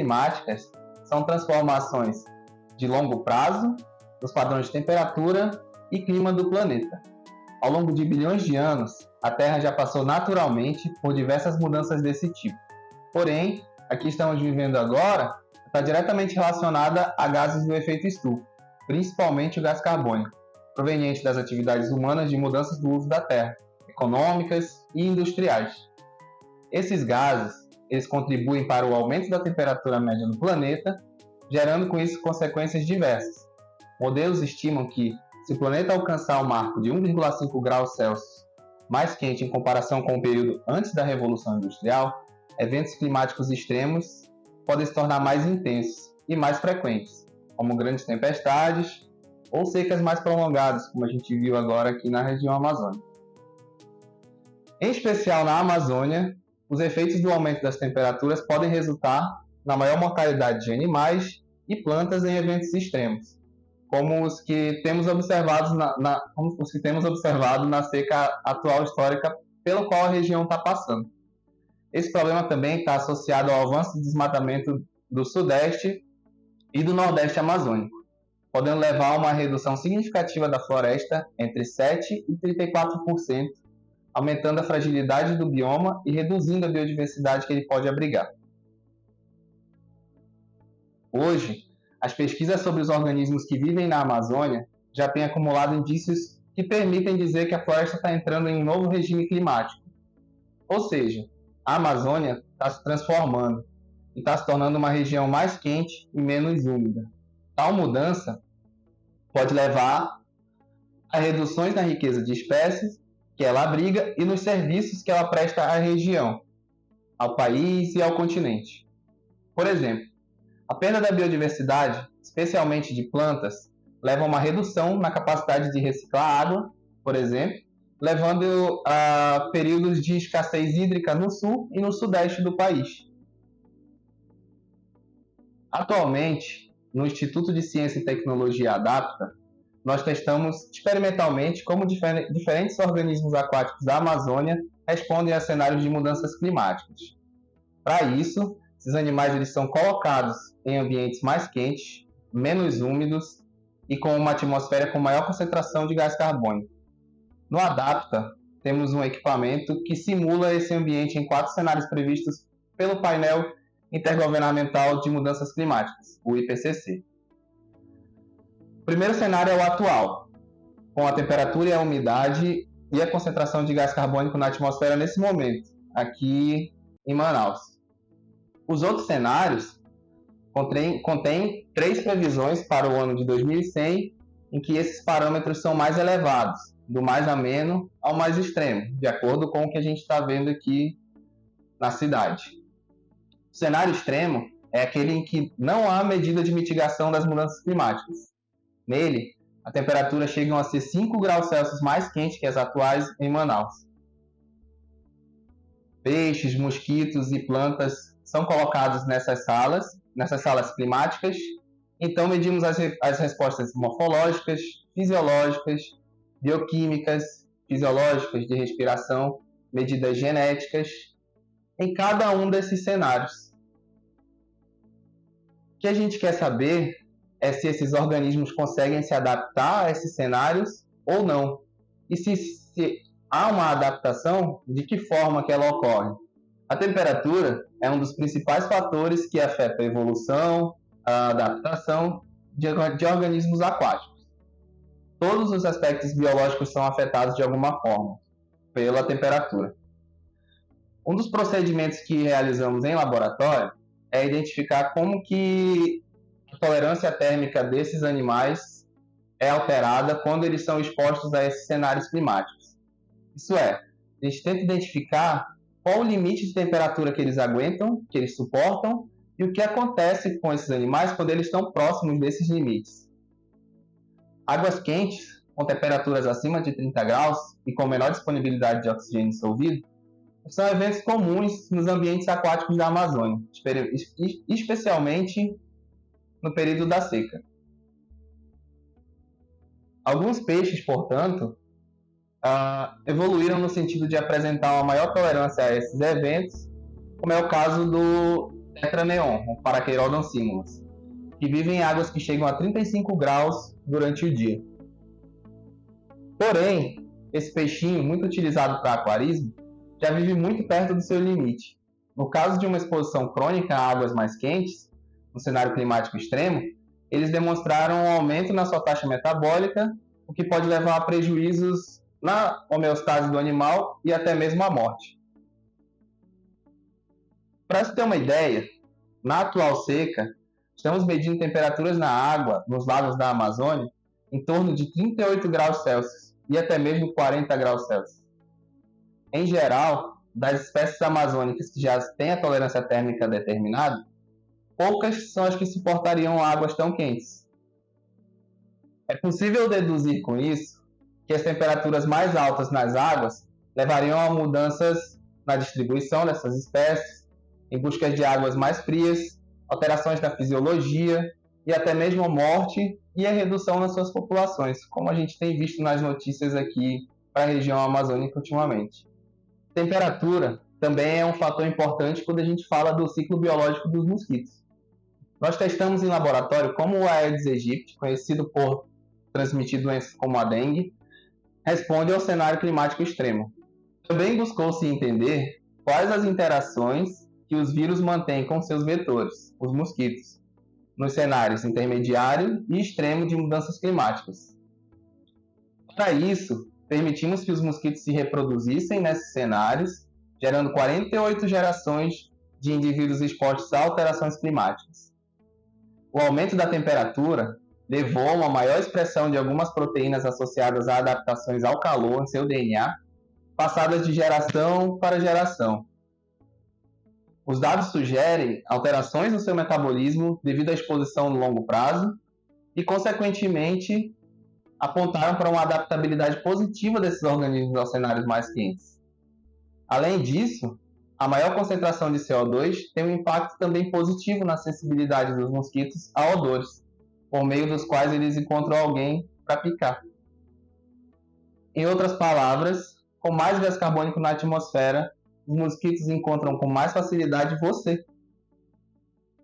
climáticas são transformações de longo prazo nos padrões de temperatura e clima do planeta. Ao longo de bilhões de anos, a Terra já passou naturalmente por diversas mudanças desse tipo. Porém, a que estamos vivendo agora está diretamente relacionada a gases do efeito estufa, principalmente o gás carbônico, proveniente das atividades humanas de mudanças do uso da Terra, econômicas e industriais. Esses gases, eles contribuem para o aumento da temperatura média do planeta, gerando com isso consequências diversas. Modelos estimam que, se o planeta alcançar o marco de 1,5 graus Celsius mais quente em comparação com o período antes da Revolução Industrial, eventos climáticos extremos podem se tornar mais intensos e mais frequentes, como grandes tempestades ou secas mais prolongadas, como a gente viu agora aqui na região amazônica. Em especial na Amazônia, os efeitos do aumento das temperaturas podem resultar na maior mortalidade de animais e plantas em eventos extremos, como os que temos observado na seca atual histórica pelo qual a região está passando. Esse problema também está associado ao avanço do desmatamento do Sudeste e do Nordeste amazônico, podendo levar a uma redução significativa da floresta entre 7% e 34%, aumentando a fragilidade do bioma e reduzindo a biodiversidade que ele pode abrigar. Hoje, as pesquisas sobre os organismos que vivem na Amazônia já têm acumulado indícios que permitem dizer que a floresta está entrando em um novo regime climático. Ou seja, a Amazônia está se transformando e está se tornando uma região mais quente e menos úmida. Tal mudança pode levar a reduções na riqueza de espécies que ela abriga e nos serviços que ela presta à região, ao país e ao continente. Por exemplo, a perda da biodiversidade, especialmente de plantas, leva a uma redução na capacidade de reciclar água, por exemplo, levando a períodos de escassez hídrica no sul e no sudeste do país. Atualmente, no Instituto de Ciência e Tecnologia Adapta, nós testamos experimentalmente como diferentes organismos aquáticos da Amazônia respondem a cenários de mudanças climáticas. Para isso, esses animais eles são colocados em ambientes mais quentes, menos úmidos e com uma atmosfera com maior concentração de gás carbônico. No Adapta, temos um equipamento que simula esse ambiente em 4 cenários previstos pelo Painel Intergovernamental de Mudanças Climáticas, o IPCC. O primeiro cenário é o atual, com a temperatura e a umidade e a concentração de gás carbônico na atmosfera nesse momento, aqui em Manaus. Os outros cenários contêm 3 previsões para o ano de 2100, em que esses parâmetros são mais elevados, do mais ameno ao mais extremo, de acordo com o que a gente está vendo aqui na cidade. O cenário extremo é aquele em que não há medida de mitigação das mudanças climáticas. Nele, a temperatura chega a ser 5 graus Celsius mais quente que as atuais em Manaus. Peixes, mosquitos e plantas são colocados nessas salas climáticas. Então, medimos as respostas morfológicas, fisiológicas, bioquímicas, fisiológicas de respiração, medidas genéticas, em cada um desses cenários. O que a gente quer saber é se esses organismos conseguem se adaptar a esses cenários ou não. E se há uma adaptação, de que forma que ela ocorre? A temperatura é um dos principais fatores que afeta a evolução, a adaptação de organismos aquáticos. Todos os aspectos biológicos são afetados de alguma forma pela temperatura. Um dos procedimentos que realizamos em laboratório é identificar como que a tolerância térmica desses animais é alterada quando eles são expostos a esses cenários climáticos. Isso é, a gente tenta identificar qual o limite de temperatura que eles aguentam, que eles suportam, e o que acontece com esses animais quando eles estão próximos desses limites. Águas quentes, com temperaturas acima de 30 graus e com menor disponibilidade de oxigênio dissolvido, são eventos comuns nos ambientes aquáticos da Amazônia, especialmente no período da seca. Alguns peixes, portanto, evoluíram no sentido de apresentar uma maior tolerância a esses eventos, como é o caso tetraneon, ou Paraquerodon simulus, que vivem em águas que chegam a 35 graus durante o dia. Porém, esse peixinho, muito utilizado para aquarismo, já vive muito perto do seu limite. No caso de uma exposição crônica a águas mais quentes, no cenário climático extremo, eles demonstraram um aumento na sua taxa metabólica, o que pode levar a prejuízos na homeostase do animal e até mesmo à morte. Para se ter uma ideia, na atual seca, estamos medindo temperaturas na água nos lagos da Amazônia em torno de 38 graus Celsius e até mesmo 40 graus Celsius. Em geral, das espécies amazônicas que já têm a tolerância térmica determinada, poucas são as que suportariam águas tão quentes. É possível deduzir com isso que as temperaturas mais altas nas águas levariam a mudanças na distribuição dessas espécies, em busca de águas mais frias, alterações na fisiologia e até mesmo morte e a redução nas suas populações, como a gente tem visto nas notícias aqui para a região amazônica ultimamente. Temperatura também é um fator importante quando a gente fala do ciclo biológico dos mosquitos. Nós testamos em laboratório como o Aedes aegypti, conhecido por transmitir doenças como a dengue, responde ao cenário climático extremo. Também buscou-se entender quais as interações que os vírus mantêm com seus vetores, os mosquitos, nos cenários intermediário e extremo de mudanças climáticas. Para isso, permitimos que os mosquitos se reproduzissem nesses cenários, gerando 48 gerações de indivíduos expostos a alterações climáticas. O aumento da temperatura levou a uma maior expressão de algumas proteínas associadas a adaptações ao calor em seu DNA, passadas de geração para geração. Os dados sugerem alterações no seu metabolismo devido à exposição no longo prazo e, consequentemente, apontaram para uma adaptabilidade positiva desses organismos aos cenários mais quentes. Além disso, a maior concentração de CO2 tem um impacto também positivo na sensibilidade dos mosquitos a odores, por meio dos quais eles encontram alguém para picar. Em outras palavras, com mais gás carbônico na atmosfera, os mosquitos encontram com mais facilidade você,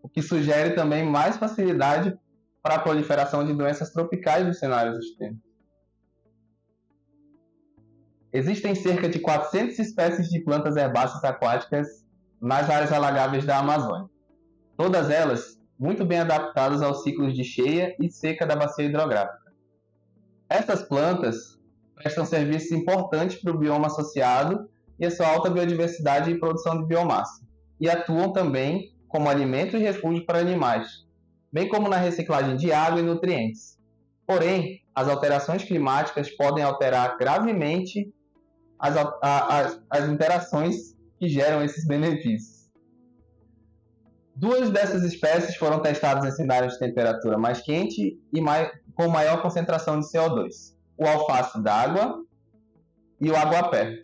o que sugere também mais facilidade para a proliferação de doenças tropicais nos cenários extremos. Existem cerca de 400 espécies de plantas herbáceas aquáticas nas áreas alagáveis da Amazônia, todas elas muito bem adaptadas aos ciclos de cheia e seca da bacia hidrográfica. Essas plantas prestam serviços importantes para o bioma associado e a sua alta biodiversidade e produção de biomassa, e atuam também como alimento e refúgio para animais, bem como na reciclagem de água e nutrientes. Porém, as alterações climáticas podem alterar gravemente as interações que geram esses benefícios. Duas dessas espécies foram testadas em cenários de temperatura mais quente e com maior concentração de CO2, o alface d'água e o aguapé.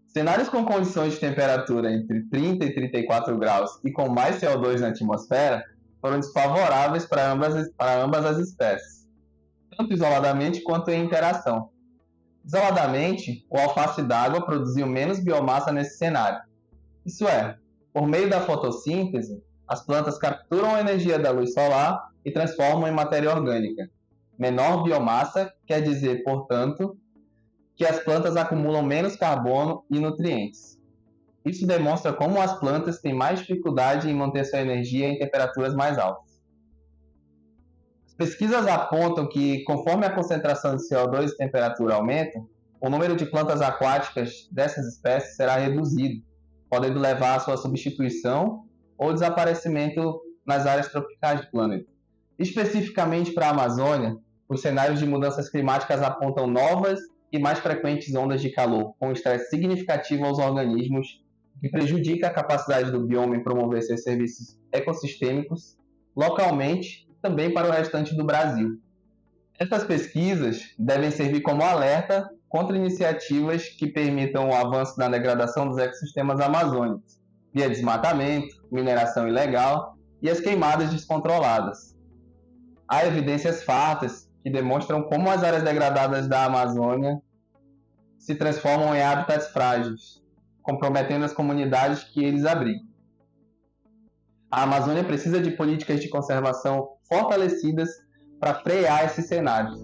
Cenários com condições de temperatura entre 30 e 34 graus e com mais CO2 na atmosfera foram desfavoráveis para ambas as espécies, tanto isoladamente quanto em interação. Isoladamente, o alface d'água produziu menos biomassa nesse cenário. Isso é, por meio da fotossíntese, as plantas capturam a energia da luz solar e transformam em matéria orgânica. Menor biomassa quer dizer, portanto, que as plantas acumulam menos carbono e nutrientes. Isso demonstra como as plantas têm mais dificuldade em manter sua energia em temperaturas mais altas. As pesquisas apontam que, conforme a concentração de CO2 e temperatura aumentam, o número de plantas aquáticas dessas espécies será reduzido, podendo levar à sua substituição ou desaparecimento nas áreas tropicais do planeta. Especificamente para a Amazônia, os cenários de mudanças climáticas apontam novas e mais frequentes ondas de calor, com estresse significativo aos organismos, que prejudica a capacidade do bioma em promover seus serviços ecossistêmicos localmente e também para o restante do Brasil. Essas pesquisas devem servir como alerta contra iniciativas que permitam o avanço na degradação dos ecossistemas amazônicos, via desmatamento, mineração ilegal e as queimadas descontroladas. Há evidências fartas que demonstram como as áreas degradadas da Amazônia se transformam em habitats frágeis, comprometendo as comunidades que eles abrigam. A Amazônia precisa de políticas de conservação fortalecidas para frear esses cenários.